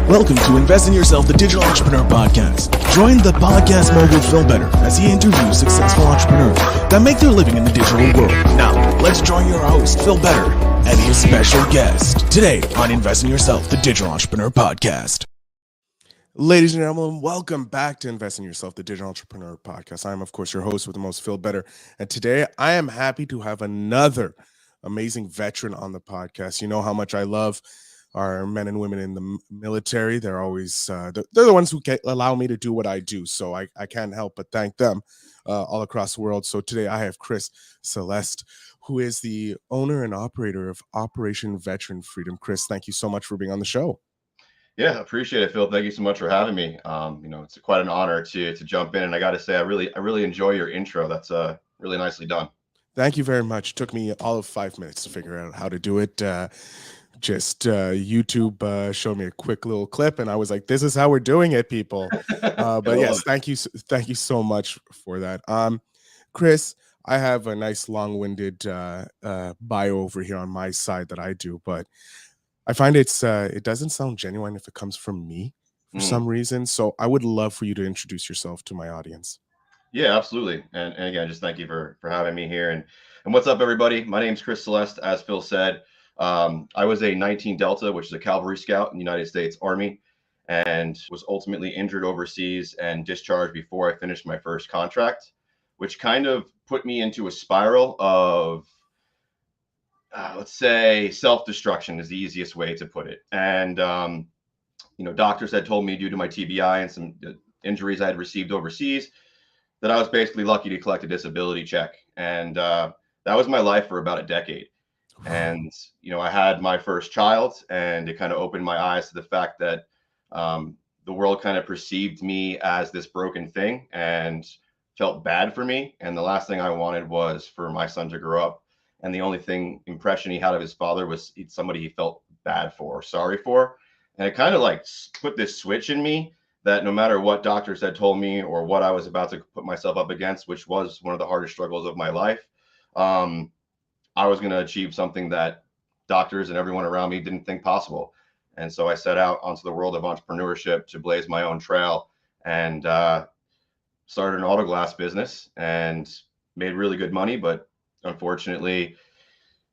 Welcome to Invest in Yourself, the Digital Entrepreneur Podcast. Join the podcast mogul Phil Better as he interviews successful entrepreneurs that make their living in the digital world. Now, let's join your host, Phil Better, and his special guest today on Invest in Yourself, the Digital Entrepreneur Podcast. Ladies and gentlemen, welcome back to Invest in Yourself, the Digital Entrepreneur Podcast. I am, of course, your host with the most, Phil Better. And today I am happy to have another amazing veteran on the podcast. You know how much I love our men and women in the military. They're always, they're the ones who allow me to do what I do. So I can't help but thank them all across the world. So today I have Chris Celeste, who is the owner and operator of Operation Veteran Freedom. Chris, thank you so much for being on the show. Yeah, appreciate it, Phil. Thank you so much for having me. It's quite an honor to jump in, and I got to say, I really enjoy your intro. That's really nicely done. Thank you very much. It took me all of 5 minutes to figure out how to do it. YouTube showed me a quick little clip, and I was like, "This is how we're doing it, people." But yes, thank you so much for that. Chris, I have a nice long-winded bio over here on my side that I do, but I find it doesn't sound genuine if it comes from me for some reason. So I would love for you to introduce yourself to my audience. Yeah, absolutely. And again, just thank you for having me here. And what's up, everybody? My name's Chris Celeste. As Phil said, I was a 19 Delta, which is a cavalry scout in the United States Army, and was ultimately injured overseas and discharged before I finished my first contract, which kind of put me into a spiral of let's say self-destruction is the easiest way to put it. And, doctors had told me due to my TBI and some injuries I had received overseas that I was basically lucky to collect a disability check. And that was my life for about a decade. And, I had my first child, and it kind of opened my eyes to the fact that the world kind of perceived me as this broken thing and felt bad for me. And the last thing I wanted was for my son to grow up, and the only impression he had of his father was somebody he felt bad for or sorry for. And it kind of like put this switch in me that no matter what doctors had told me or what I was about to put myself up against, which was one of the hardest struggles of my life, I was going to achieve something that doctors and everyone around me didn't think possible. And so I set out onto the world of entrepreneurship to blaze my own trail, and started an auto glass business and made really good money, but unfortunately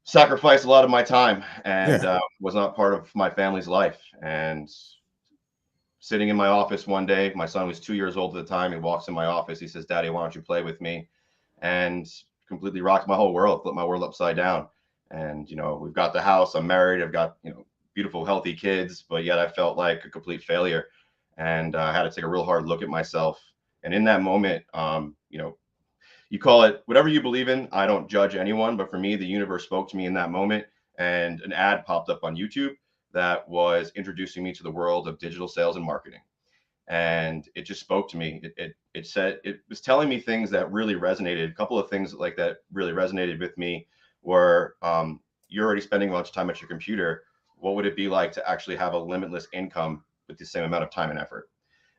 sacrificed a lot of my time and was not part of my family's life. And sitting in my office one day, my son was 2 years old at the time. He walks in my office. He says, "Daddy, why don't you play with me?" And completely rocked my whole world, flipped my world upside down. And, we've got the house, I'm married, I've got, beautiful, healthy kids, but yet I felt like a complete failure. And I had to take a real hard look at myself. And in that moment, you call it whatever you believe in. I don't judge anyone, but for me, the universe spoke to me in that moment, and an ad popped up on YouTube that was introducing me to the world of digital sales and marketing. And it just spoke to me. It said, it was telling me things that really resonated. A couple of things like that really resonated with me were, you're already spending a bunch of time at your computer. What would it be like to actually have a limitless income with the same amount of time and effort?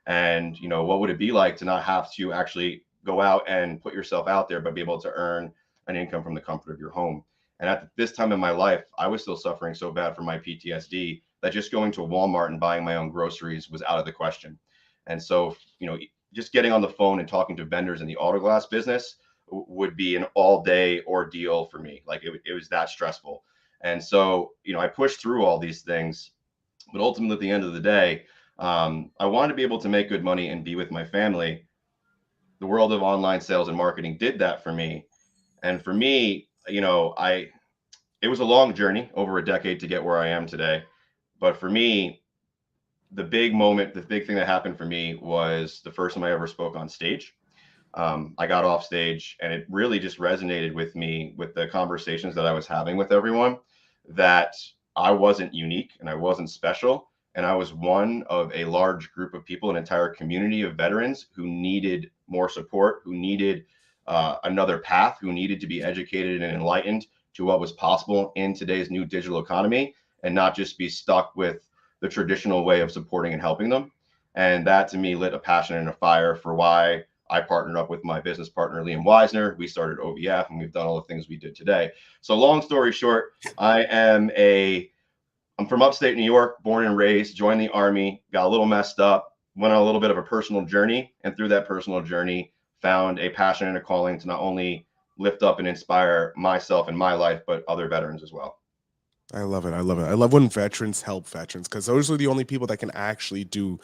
And, what would it be like to not have to actually go out and put yourself out there, but be able to earn an income from the comfort of your home? And at this time in my life, I was still suffering so bad from my PTSD that just going to Walmart and buying my own groceries was out of the question. And so, just getting on the phone and talking to vendors in the auto glass business would be an all-day ordeal for me. Like it was that stressful. And so, I pushed through all these things, but ultimately at the end of the day, I wanted to be able to make good money and be with my family. The world of online sales and marketing did that for me. And for me, it was a long journey, over a decade to get where I am today. But for me, the big thing that happened for me was the first time I ever spoke on stage. I got off stage, and it really just resonated with me with the conversations that I was having with everyone, that I wasn't unique and I wasn't special. And I was one of a large group of people, an entire community of veterans who needed more support, who needed another path, who needed to be educated and enlightened to what was possible in today's new digital economy, and not just be stuck with the traditional way of supporting and helping them. And that to me lit a passion and a fire for why I partnered up with my business partner, Liam Weisner. We started OVF, and we've done all the things we did today. So long story short, I am a I'm from upstate New York, born and raised, joined the Army, got a little messed up, went on a little bit of a personal journey, and through that personal journey, found a passion and a calling to not only lift up and inspire myself and my life, but other veterans as well. I love it. I love it. I love when veterans help veterans because those are the only people that can actually do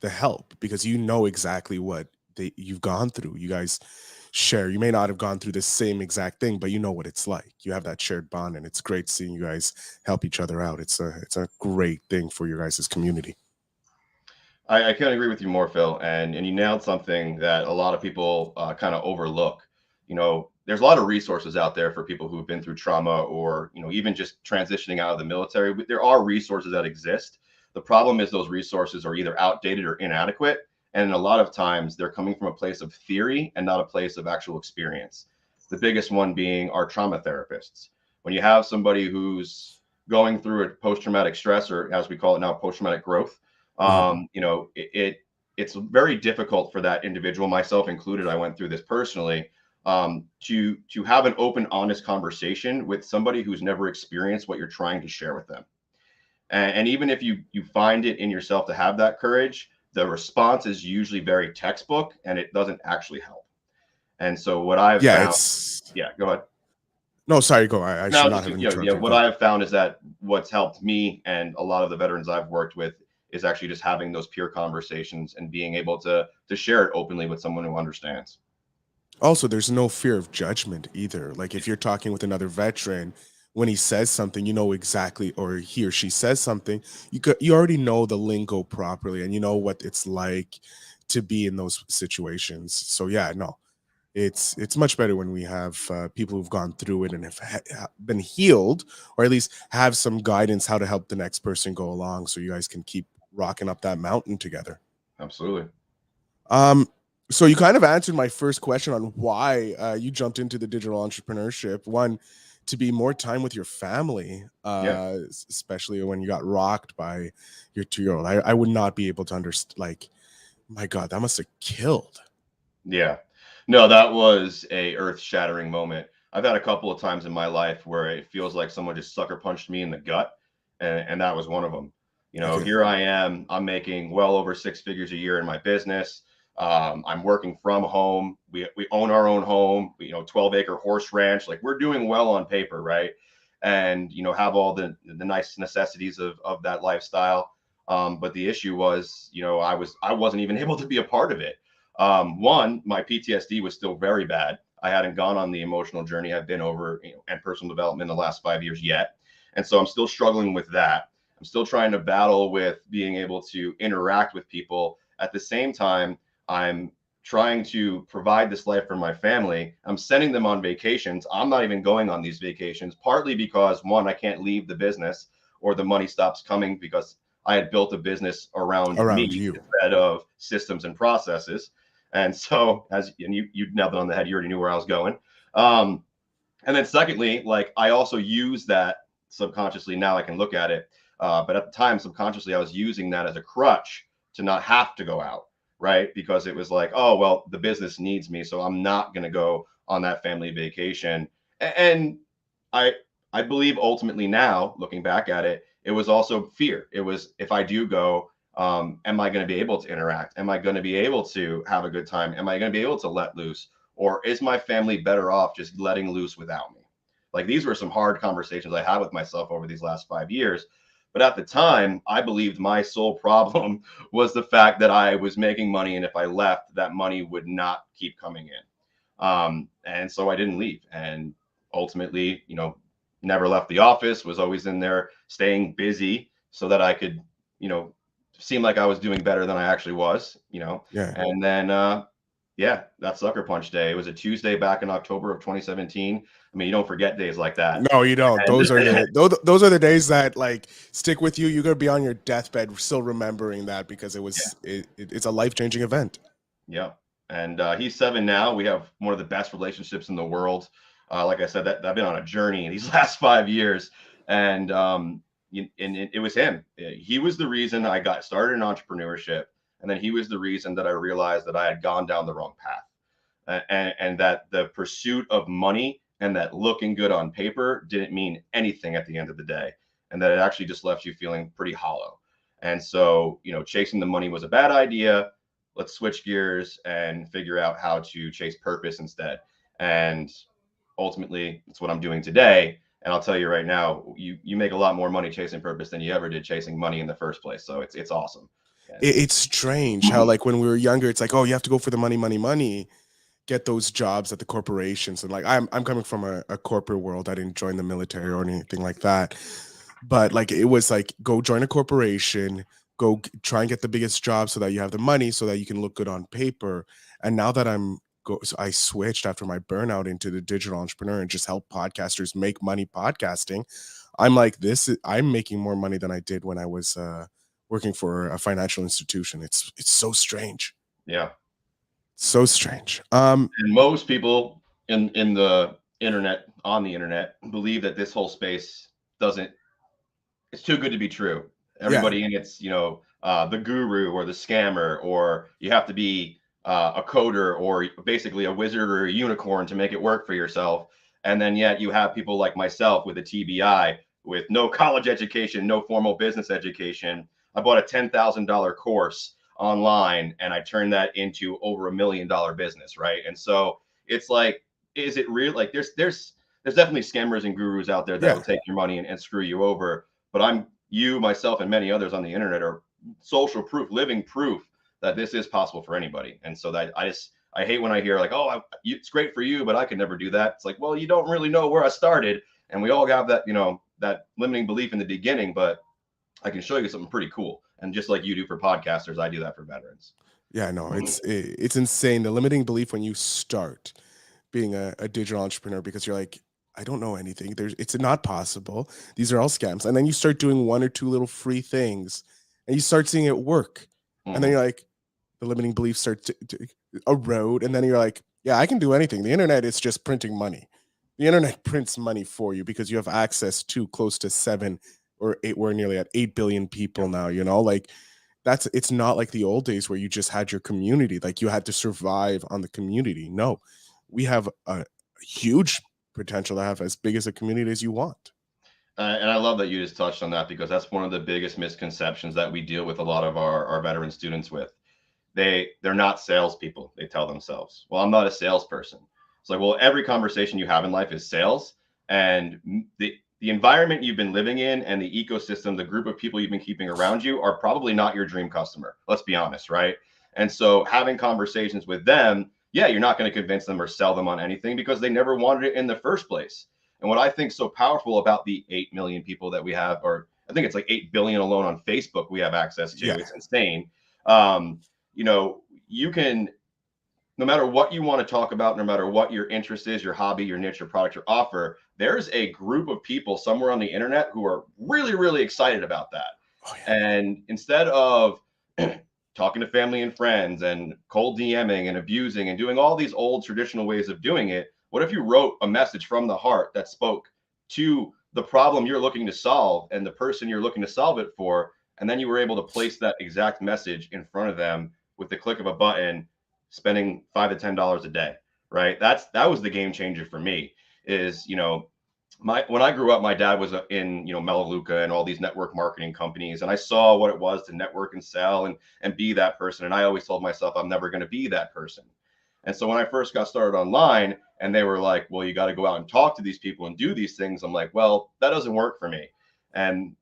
the help because you know exactly what you've gone through. You guys share. You may not have gone through the same exact thing, but you know what it's like. You have that shared bond, and it's great seeing you guys help each other out. It's a great thing for your guys' community. I can't agree with you more, Phil. And you nailed something that a lot of people kind of overlook. There's a lot of resources out there for people who've been through trauma or, even just transitioning out of the military. There are resources that exist. The problem is those resources are either outdated or inadequate. And a lot of times they're coming from a place of theory and not a place of actual experience. The biggest one being our trauma therapists. When you have somebody who's going through a post-traumatic stress, or as we call it now, post-traumatic growth, it's very difficult for that individual, myself included. I went through this personally, to have an open, honest conversation with somebody who's never experienced what you're trying to share with them. And even if you find it in yourself to have that courage, the response is usually very textbook and it doesn't actually help. And so what I've found, go ahead. No, sorry, go. I should not have interrupted. What I have found is that what's helped me and a lot of the veterans I've worked with is actually just having those peer conversations and being able to share it openly with someone who understands. Also, there's no fear of judgment either. Like if you're talking with another veteran, when he says something, you know exactly, or he or she says something, you already know the lingo properly, and you know what it's like to be in those situations. So yeah, no, it's much better when we have people who've gone through it and have been healed, or at least have some guidance how to help the next person go along, so you guys can keep rocking up that mountain together. Absolutely. So you kind of answered my first question on why you jumped into the digital entrepreneurship. One, to be more time with your family, especially when you got rocked by your 2-year-old. I would not be able to understand. Like, my God, that must have killed. Yeah. No, that was a earth-shattering moment. I've had a couple of times in my life where it feels like someone just sucker punched me in the gut, and that was one of them. Okay. Here I am. I'm making well over 6 figures a year in my business. I'm working from home. We own our own home. 12-acre horse ranch. Like we're doing well on paper, right? And have all the nice necessities of that lifestyle. But the issue was, I wasn't even able to be a part of it. One, my PTSD was still very bad. I hadn't gone on the emotional journey I've been over, and personal development in the last 5 years yet. And so I'm still struggling with that. I'm still trying to battle with being able to interact with people. At the same time, I'm trying to provide this life for my family. I'm sending them on vacations. I'm not even going on these vacations, partly because one, I can't leave the business or the money stops coming because I had built a business around me you instead of systems and processes. And so you nailed it on the head, you already knew where I was going. And then secondly, like I also use that subconsciously. Now I can look at it. But at the time, subconsciously, I was using that as a crutch to not have to go out, right? Because it was like, oh, well, the business needs me, so I'm not going to go on that family vacation. And I believe ultimately now, looking back at it, it was also fear. It was, if I do go, am I going to be able to interact? Am I going to be able to have a good time? Am I going to be able to let loose? Or is my family better off just letting loose without me? Like these were some hard conversations I had with myself over these last 5 years. But at the time, I believed my sole problem was the fact that I was making money, and if I left, that money would not keep coming in. And so I didn't leave, and ultimately, never left the office, was always in there staying busy so that I could, seem like I was doing better than I actually was, Yeah. And then, that sucker punch day. It was a Tuesday back in October of 2017. I mean, you don't forget days like that. No, you don't. Those are the days that like stick with you. You're gonna be on your deathbed still remembering that because it's a life-changing event. Yeah. And he's 7 now. We have one of the best relationships in the world. Like I said, that I've been on a journey these last 5 years, and it was him. He was the reason I got started in entrepreneurship, and then he was the reason that I realized that I had gone down the wrong path, and that the pursuit of money and that looking good on paper didn't mean anything at the end of the day. and that it actually just left you feeling pretty hollow. And so, chasing the money was a bad idea. Let's switch gears and figure out how to chase purpose instead. And ultimately, that's what I'm doing today. And I'll tell you right now, you make a lot more money chasing purpose than you ever did chasing money in the first place. So it's awesome. And It's strange how, like, when we were younger, it's like, oh, you have to go for the money, money, money, get those jobs at the corporations. And like, I'm coming from a corporate world. I didn't join the military or anything like that. But like, it was like, go join a corporation, try and get the biggest job so that you have the money so that you can look good on paper. And now that so I switched after my burnout into the digital entrepreneur and just help podcasters make money podcasting. I'm like, I'm making more money than I did when I was working for a financial institution. It's so strange. yeah. So strange. And most people in the internet, on the internet, believe that this whole space it's too good to be true. Everybody in it's, the guru or the scammer, or you have to be a coder or basically a wizard or a unicorn to make it work for yourself. And then yet you have people like myself with a TBI, with no college education, no formal business education. I bought a $10,000 course online and I turned that into over $1 million business, right? And so it's like, is it real? Like there's definitely scammers and gurus out there that will take your money and screw you over. But myself, and many others on the internet are social proof, living proof that this is possible for anybody. And so that I hate when I hear like, oh, it's great for you, but I could never do that. It's like, well, you don't really know where I started. And we all have that, that limiting belief in the beginning, but I can show you something pretty cool. And just like you do for podcasters, I do that for veterans. Yeah, no, it's insane. The limiting belief when you start being a digital entrepreneur, because you're like, I don't know anything. It's not possible. These are all scams. And then you start doing one or two little free things and you start seeing it work. And then you're like, the limiting beliefs start to erode. And then you're like, yeah, I can do anything. The internet is just printing money. The internet prints money for you because you have access to close to 7 or 8. We're nearly at 8 billion people now, like it's not like the old days where you just had your community. Like you had to survive on the community. No, we have a huge potential to have as big as a community as you want. And I love that you just touched on that, because that's one of the biggest misconceptions that we deal with a lot of our veteran students with. They're not salespeople. They tell themselves, well, I'm not a salesperson. It's like, well, every conversation you have in life is sales, and the environment you've been living in and the ecosystem, the group of people you've been keeping around you are probably not your dream customer. Let's be honest, right? And so having conversations with them, yeah, you're not going to convince them or sell them on anything because they never wanted it in the first place. And what I think is so powerful about the 8 million people that we have, or I think it's like 8 billion alone on Facebook we have access to. It's insane. You can, no matter what you want to talk about, no matter what your interest is, your hobby, your niche, your product, your offer, there's a group of people somewhere on the internet who are really, really excited about that. Oh, yeah. And instead of talking to family and friends and cold DMing and abusing and doing all these old traditional ways of doing it, what if you wrote a message from the heart that spoke to the problem you're looking to solve and the person you're looking to solve it for, and then you were able to place that exact message in front of them with the click of a button, spending $5 to $10 a day, right? That was the game changer for me. Is, when I grew up, my dad was in, Melaleuca and all these network marketing companies, and I saw what it was to network and sell and be that person. And I always told myself I'm never going to be that person. And so when I first got started online and they were like, well, you got to go out and talk to these people and do these things, I'm like, well, that doesn't work for me. And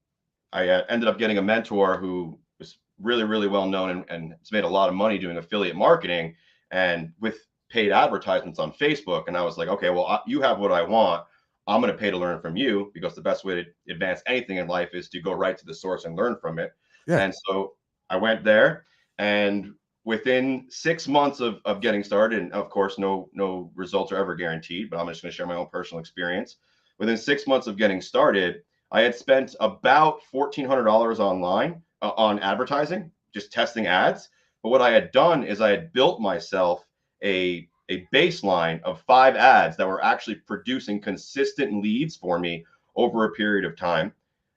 I ended up getting a mentor who was really, really well known and has made a lot of money doing affiliate marketing and with paid advertisements on Facebook. And I was like, okay, well, you have what I want. I'm going to pay to learn from you, because the best way to advance anything in life is to go right to the source and learn from it. Yeah. And so I went there, and within 6 months of getting started, and of course, no results are ever guaranteed, but I'm just going to share my own personal experience. Within 6 months of getting started, I had spent about $1,400 online on advertising, just testing ads. But what I had done is I had built myself a baseline of 5 ads that were actually producing consistent leads for me over a period of time.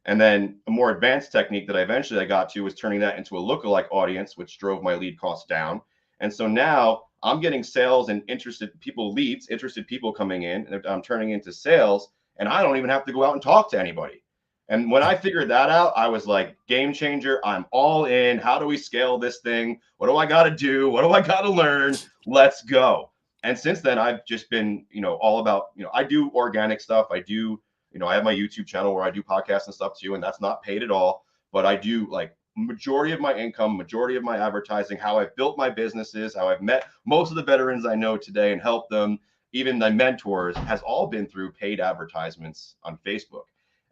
And then a more advanced technique that I got to was turning that into a lookalike audience, which drove my lead costs down. And so now I'm getting sales and interested people coming in, and I'm turning into sales, and I don't even have to go out and talk to anybody. And when I figured that out, I was like, game changer. I'm all in. How do we scale this thing? What do I got to do? What do I got to learn? Let's go. And since then, I've just been, all about, I do organic stuff. I do, I have my YouTube channel where I do podcasts and stuff too, and that's not paid at all. But I do like majority of my income, majority of my advertising, how I've built my businesses, how I've met most of the veterans I know today and helped them, even my mentors, has all been through paid advertisements on Facebook.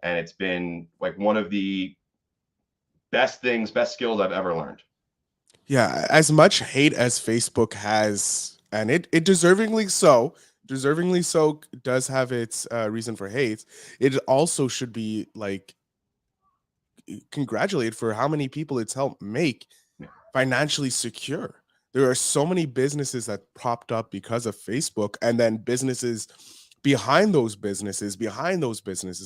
And it's been like one of the best skills I've ever learned. Yeah, as much hate as Facebook has, and it deservingly so does have its reason for hate. It also should be like congratulated for how many people it's helped make Yeah. financially secure. There are so many businesses that popped up because of Facebook, and then businesses behind those businesses,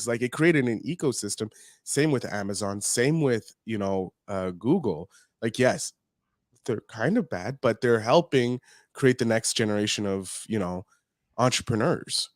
like it created an ecosystem. Same with Amazon, same with Google. Like, yes, they're kind of bad, but they're helping create the next generation of entrepreneurs.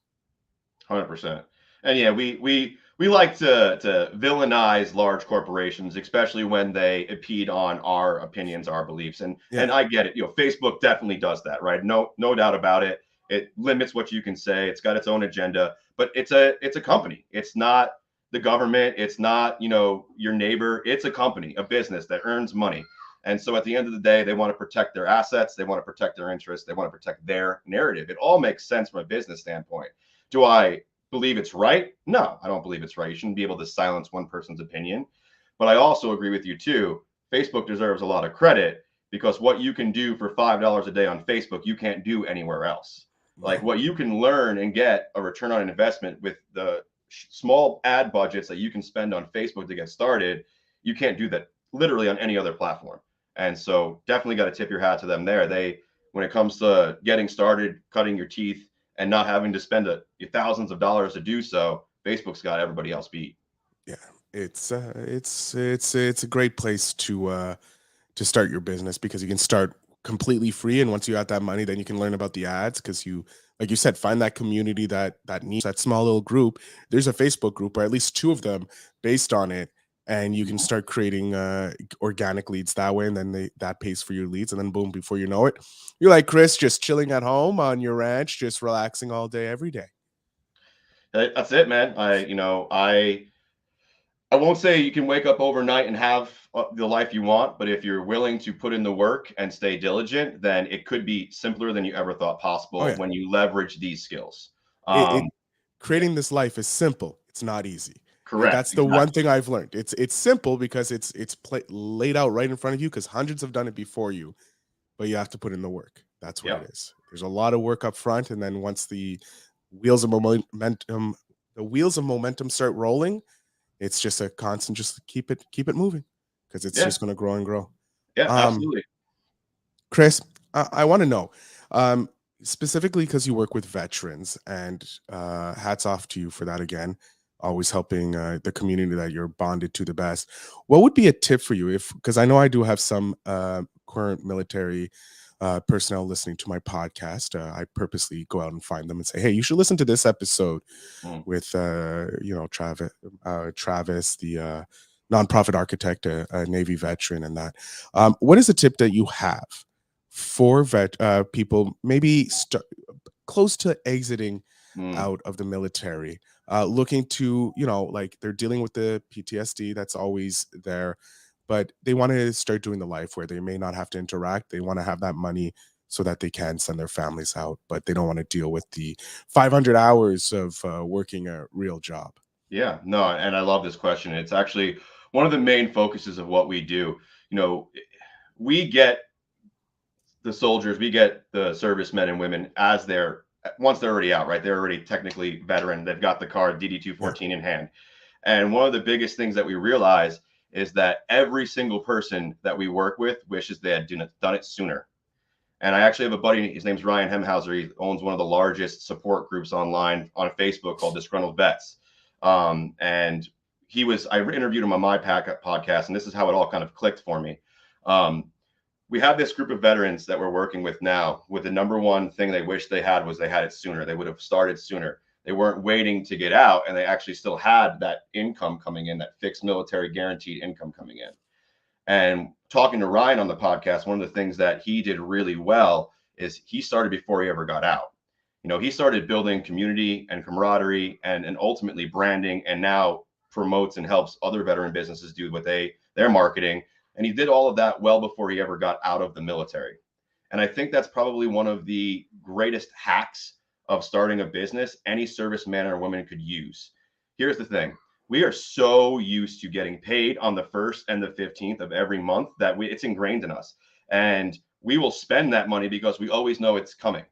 100%. And yeah, we like to villainize large corporations, especially when they impede on our opinions, our beliefs. And Yeah. I get it. Facebook definitely does that, right? No doubt about it. It limits what you can say. It's got its own agenda, but it's a company. It's not the government. It's not, your neighbor. It's a company, a business that earns money. And so at the end of the day, they want to protect their assets. They want to protect their interests. They want to protect their narrative. It all makes sense from a business standpoint. Do I believe it's right? No, I don't believe it's right. You shouldn't be able to silence one person's opinion. But I also agree with you too. Facebook deserves a lot of credit because what you can do for $5 a day on Facebook, you can't do anywhere else. Like No. what you can learn and get a return on investment with the small ad budgets that you can spend on Facebook to get started, you can't do that literally on any other platform. And so definitely got to tip your hat to them there. When it comes to getting started, cutting your teeth, and not having to spend thousands of dollars to do so, Facebook's got everybody else beat. Yeah, it's a great place to start your business because you can start completely free, and once you got that money, then you can learn about the ads because you, like you said, find that community that needs that small little group. There's a Facebook group, or at least two of them, based on it, and you can start creating organic leads that way, and then that pays for your leads, and then boom, before you know it, you're like Chris, just chilling at home on your ranch, just relaxing all day, every day. That's it, man. I won't say you can wake up overnight and have the life you want, but if you're willing to put in the work and stay diligent, then it could be simpler than you ever thought Oh possible yeah, when you leverage these skills. it Um, yeah, creating this life is simple. It's not easy. And correct. that's the one Exactly. thing I've learned. It's simple because laid out right in front of you because hundreds have done it before you, but you have to put in the work. That's what it Yep. is. There's a lot of work up front, and then once wheels of momentum, the wheels of momentum start rolling, it's just a constant. Just keep it moving because it's Yeah. just going to grow and grow. Yeah. Um, Absolutely. Chris, I want to know, um, specifically because you work with veterans, and hats off to you for that again. Always helping the community that you're bonded to the best. What would be a tip for you, if because I know I do have some current military personnel listening to my podcast. I purposely go out and find them and say, "Hey, you should listen to this episode Mm. with Travis, the nonprofit architect, a Navy veteran, and that." What is a tip that you have for people maybe close to exiting Mm. out of the military, looking to, like they're dealing with the PTSD that's always there, but they want to start doing the life where they may not have to interact. They want to have that money so that they can send their families out, but they don't want to deal with the 500 hours of working a real job. Yeah. No, and I love this question. It's actually one of the main focuses of what we do. You know, we get the soldiers, we get the servicemen and women as once they're already out, right? They're already technically veteran. They've got the card DD Yeah. 214 in hand. And one of the biggest things that we realize is that every single person that we work with wishes they had done it sooner. And I actually have a buddy, his name's Ryan Hemhauser. He owns one of the largest support groups online on Facebook called Disgruntled Vets. And I interviewed him on my podcast, and this is how it all kind of clicked for me. Um, we have this group of veterans that we're working with now with the number one thing they wish they had was they had it sooner. They would have started sooner. They weren't waiting to get out, and they actually still had that income coming in, that fixed military guaranteed income coming in. And talking to Ryan on the podcast, one of the things that he did really well is he started before he ever got out. He started building community and camaraderie and ultimately branding, and now promotes and helps other veteran businesses do what their marketing. And he did all of that well before he ever got out of the military. And I think that's probably one of the greatest hacks of starting a business any serviceman or woman could use. Here's the thing. We are so used to getting paid on the 1st and the 15th of every month that it's ingrained in us. And we will spend that money because we always know it's coming.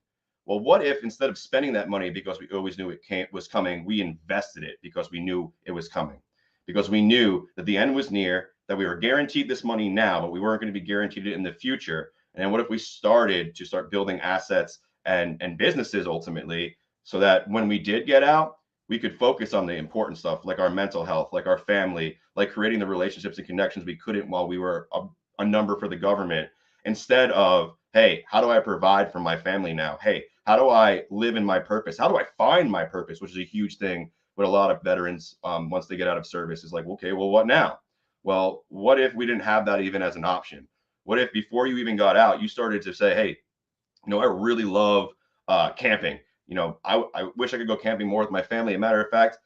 Well, what if instead of spending that money because we always knew it was coming, we invested it because we knew it was coming, because we knew that the end was near, that we were guaranteed this money now, but we weren't going to be guaranteed it in the future. And then what if we started building assets and businesses ultimately, so that when we did get out, we could focus on the important stuff, like our mental health, like our family, like creating the relationships and connections we couldn't while we were a number for the government, instead of, hey, how do I provide for my family now? Hey, how do I live in my purpose? How do I find my purpose? Which is a huge thing with a lot of veterans once they get out of service, is like, okay, well, what now? Well, what if we didn't have that even as an option? What if before you even got out, you started to say, hey, I really love camping. I wish I could go camping more with my family. As a matter of fact,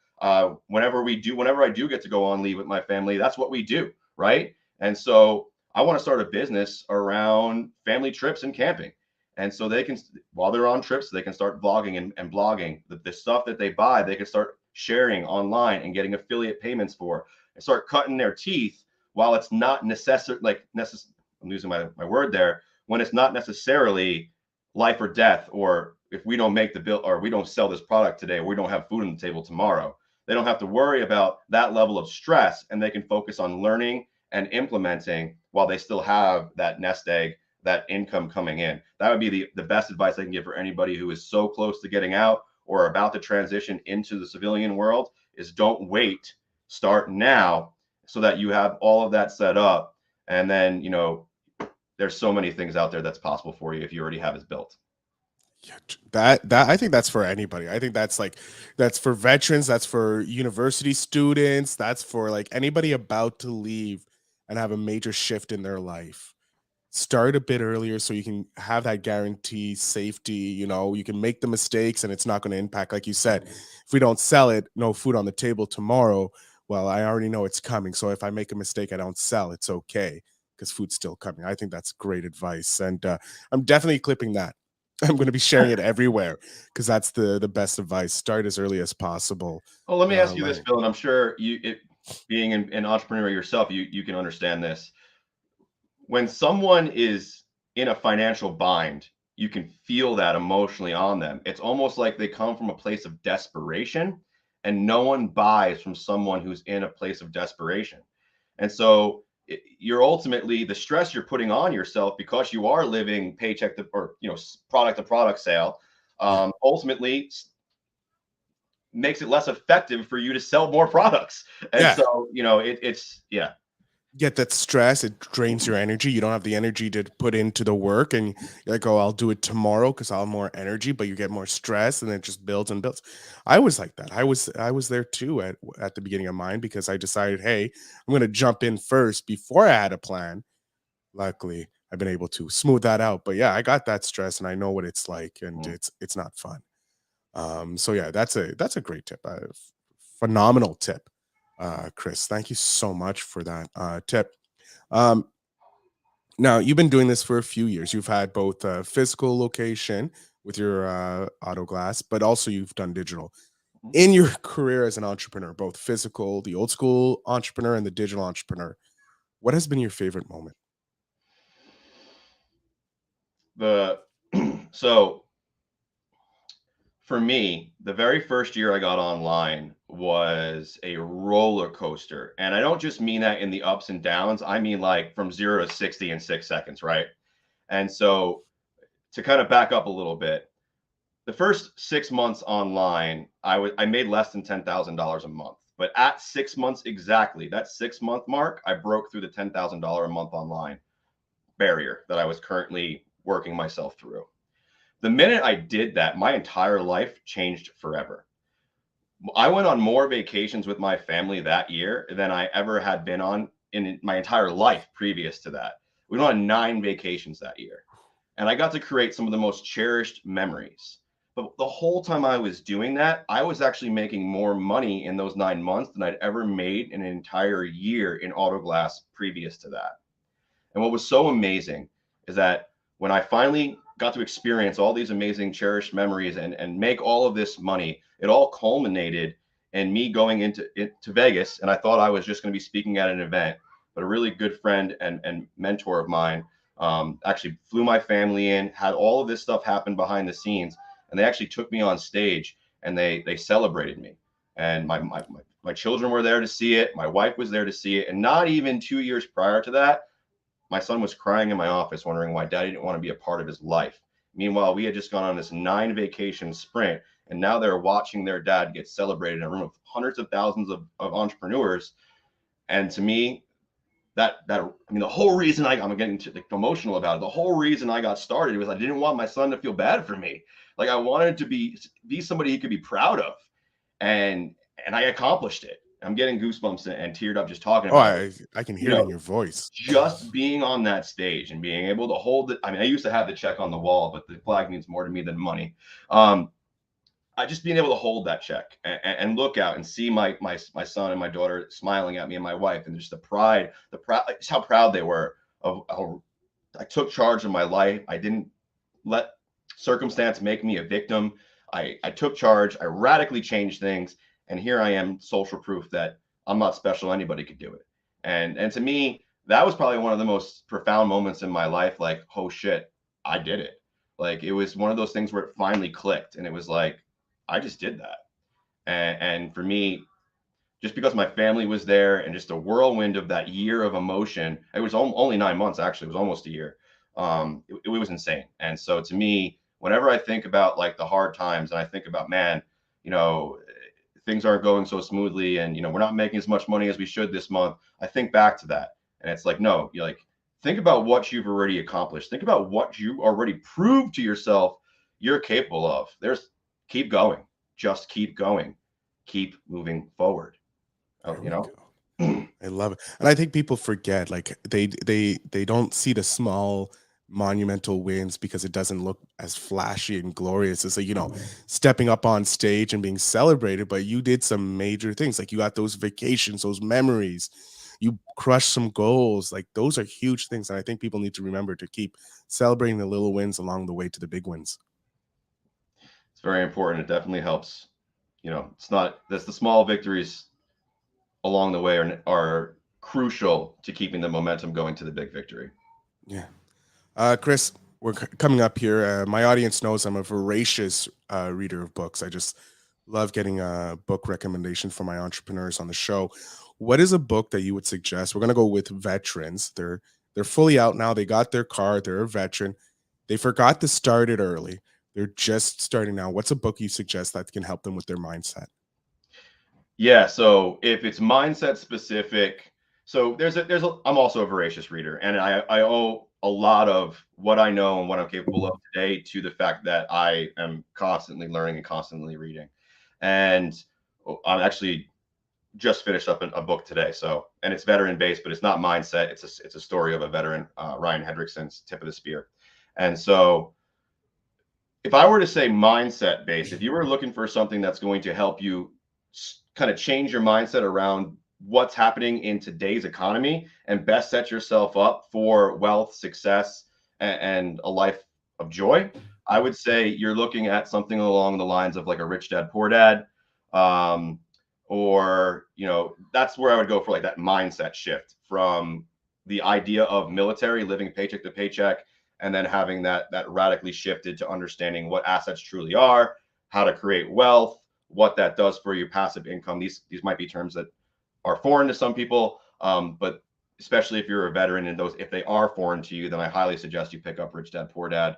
whenever I do get to go on leave with my family, that's what we do, right? And so I want to start a business around family trips and camping. And so they can, while they're on trips, they can start vlogging and blogging. The stuff that they buy, they can start sharing online and getting affiliate payments for, and start cutting their teeth while it's not necessary. I'm losing my word there. When it's not necessarily life or death, or if we don't make the bill, or we don't sell this product today, or we don't have food on the table tomorrow, they don't have to worry about that level of stress, and they can focus on learning and implementing while they still have that nest egg, that income coming in. That would be the best advice I can give for anybody who is so close to getting out or about to transition into the civilian world, is don't wait, start now, so that you have all of that set up. And then, there's so many things out there that's possible for you if you already have it built. Yeah, that I think that's for anybody. I think that's for veterans, that's for university students, that's for like anybody about to leave and have a major shift in their life. Start a bit earlier so you can have that guarantee safety. You can make the mistakes and it's not going to impact, like you said, if we don't sell it, no food on the table tomorrow. Well, I already know it's coming. So if I make a mistake, I don't sell, it's okay, because food's still coming. I think that's great advice. And I'm definitely clipping that. I'm going to be sharing it everywhere, because that's the best advice. Start as early as possible. Well, let me ask you this, Bill, and I'm sure being an entrepreneur yourself, you can understand this. When someone is in a financial bind, you can feel that emotionally on them. It's almost like they come from a place of desperation, and no one buys from someone who's in a place of desperation. And so you're ultimately, the stress you're putting on yourself because you are living paycheck to, or product to product sale, ultimately makes it less effective for you to sell more products. And so it's get that stress, it drains your energy. You don't have the energy to put into the work, and you're like, oh, I'll do it tomorrow because I'll have more energy, but you get more stress, and it just builds and builds. I was like that. I was there too at the beginning of mine, because I decided, hey, I'm going to jump in first before I had a plan. Luckily, I've been able to smooth that out. But yeah, I got that stress, and I know what it's like, and it's not fun. So yeah, that's a great tip. Phenomenal tip. Chris, thank you so much for that tip. Now, you've been doing this for a few years. You've had both a physical location with your auto glass, but also you've done digital. In your career as an entrepreneur, both physical, the old school entrepreneur, and the digital entrepreneur, what has been your favorite moment? So for me, the very first year I got online was a roller coaster. And I don't just mean that in the ups and downs. I mean like from 0 to 60 in 6 seconds, right? And so to kind of back up a little bit, the first 6 months online, I made less than $10,000 a month. But at 6 months exactly, that 6-month mark, I broke through the $10,000 a month online barrier that I was currently working myself through. The minute I did that, my entire life changed forever. I went on more vacations with my family that year than I ever had been on in my entire life previous to that. We went on 9 vacations that year, and I got to create some of the most cherished memories. But the whole time I was doing that, I was actually making more money in those 9 months than I'd ever made in an entire year in auto glass previous to that. And what was so amazing is that when I finally got to experience all these amazing cherished memories and make all of this money, it all culminated in me going to Vegas. And I thought I was just going to be speaking at an event, but a really good friend and mentor of mine actually flew my family in, had all of this stuff happen behind the scenes, and they actually took me on stage and they celebrated me. And my children were there to see it. My wife was there to see it. And not even 2 years prior to that, my son was crying in my office, wondering why daddy didn't want to be a part of his life. Meanwhile, we had just gone on this 9 vacation sprint, and now they're watching their dad get celebrated in a room of hundreds of thousands of entrepreneurs. And to me, the whole reason I'm getting emotional about it. The whole reason I got started was I didn't want my son to feel bad for me. Like I wanted to be somebody he could be proud of, and I accomplished it. I'm getting goosebumps and teared up just talking Oh, about it. I can You hear it in know, your voice. just being on that stage and being able to hold it. I mean, I used to have the check on the wall, but the flag means more to me than money. I just being able to hold that check and look out and see my son and my daughter smiling at me and my wife, and just the proud, just how proud they were of how I took charge of my life. I didn't let circumstance make me a victim. I took charge. I radically changed things, and here I am, social proof that I'm not special. Anybody could do it. And to me, that was probably one of the most profound moments in my life. Like, oh shit, I did it. Like it was one of those things where it finally clicked, and it was like, I just did that. And for me, just because my family was there and just a whirlwind of that year of emotion, it was only 9 months, actually, it was almost a year. It was insane. And so to me, whenever I think about like the hard times and I think about, man, you know, things aren't going so smoothly and, we're not making as much money as we should this month, I think back to that. And it's like, no, you're like, think about what you've already accomplished. Think about what you already proved to yourself you're capable of. Keep going. Just keep going. Keep moving forward. Oh, There we go. I love it. And I think people forget, like they don't see the small monumental wins because it doesn't look as flashy and glorious as, like, stepping up on stage and being celebrated, but you did some major things. Like you got those vacations, those memories, you crushed some goals. Like those are huge things. And I think people need to remember to keep celebrating the little wins along the way to the big wins. It's very important. It definitely helps. It's not that's the small victories along the way are crucial to keeping the momentum going to the big victory. Yeah. Chris, we're coming up here. My audience knows I'm a voracious reader of books. I just love getting a book recommendation for my entrepreneurs on the show. What is a book that you would suggest? We're gonna go with veterans. They're fully out now. They got their car. They're a veteran. They forgot to start it early. They're just starting now. What's a book you suggest that can help them with their mindset? Yeah, so if it's mindset specific, so I'm also a voracious reader, and I owe a lot of what I know and what I'm capable of today to the fact that I am constantly learning and constantly reading. And I'm actually just finished up a book today. So, and it's veteran based, but it's not mindset. It's a story of a veteran, Ryan Hendrickson's Tip of the Spear. And so, if I were to say mindset based, if you were looking for something that's going to help you kind of change your mindset around what's happening in today's economy and best set yourself up for wealth, success, and a life of joy, I would say you're looking at something along the lines of like a Rich Dad Poor Dad. Or that's where I would go for like that mindset shift from the idea of military living paycheck to paycheck, and then having that radically shifted to understanding what assets truly are, how to create wealth, what that does for your passive income. These might be terms that are foreign to some people, but especially if you're a veteran and if they are foreign to you, then I highly suggest you pick up Rich Dad Poor Dad.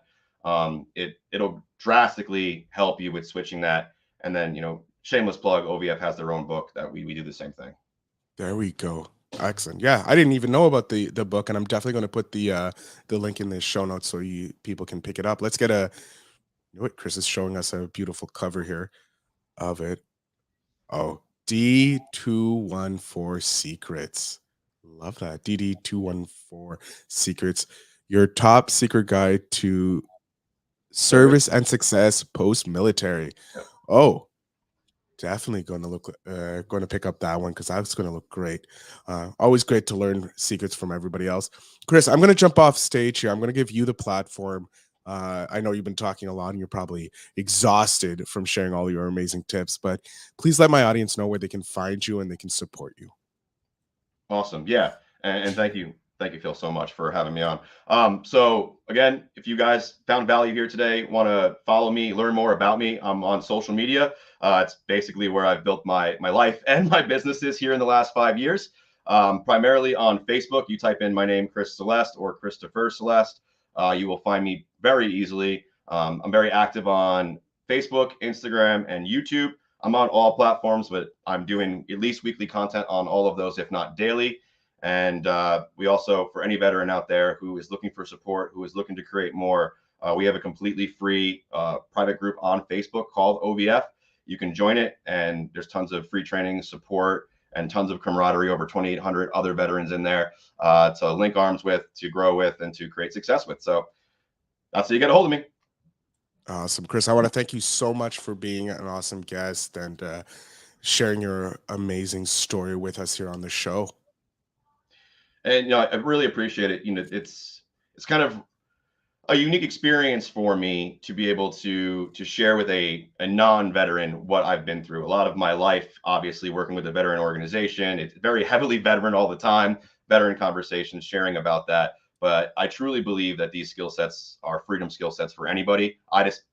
It'll drastically help you with switching that. And then, shameless plug, OVF has their own book that we do the same thing. There we go. Excellent. Yeah, I didn't even know about the book, and I'm definitely going to put the link in the show notes so people can pick it up. Let's get Chris is showing us a beautiful cover here of it. Oh, D214 Secrets. Love that. DD214 Secrets. Your top secret guide to service and success post military. Yep. Oh, definitely going to pick up that one because that's going to look great. Always great to learn secrets from everybody else. Chris, I'm going to jump off stage here. I'm going to give you the platform. I know you've been talking a lot and you're probably exhausted from sharing all your amazing tips, but please let my audience know where they can find you and they can support you. Awesome. Yeah. And thank you. Thank you, Phil, so much for having me on. So again, if you guys found value here today, want to follow me, learn more about me, I'm on social media. It's basically where I've built my life and my businesses here in the last 5 years. Primarily on Facebook, you type in my name, Chris Celeste or Christopher Celeste. You will find me very easily. I'm very active on Facebook, Instagram, and YouTube. I'm on all platforms, but I'm doing at least weekly content on all of those, if not daily. And we also, for any veteran out there who is looking for support, who is looking to create more, we have a completely free private group on Facebook called OVF. You can join it, and there's tons of free training, support, and tons of camaraderie, over 2,800 other veterans in there to link arms with, to grow with, and to create success with. So that's how you get a hold of me. Awesome. Chris, I want to thank you so much for being an awesome guest and sharing your amazing story with us here on the show. And I really appreciate it. It's kind of a unique experience for me to be able to share with a non-veteran what I've been through. A lot of my life, obviously, working with a veteran organization, it's very heavily veteran all the time, veteran conversations, sharing about that. But I truly believe that these skill sets are freedom skill sets for anybody. I just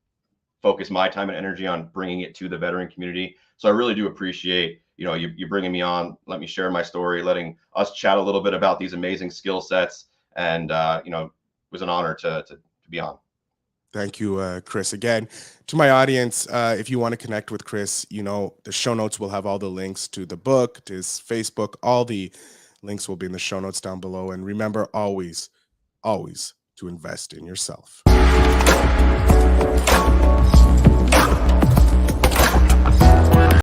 focus my time and energy on bringing it to the veteran community. So I really do appreciate, you bringing me on, let me share my story, letting us chat a little bit about these amazing skill sets. And, it was an honor to be on. Thank you, Chris. Again, to my audience, if you want to connect with Chris, the show notes will have all the links to the book, to his Facebook. All the links will be in the show notes down below. And remember, always to invest in yourself.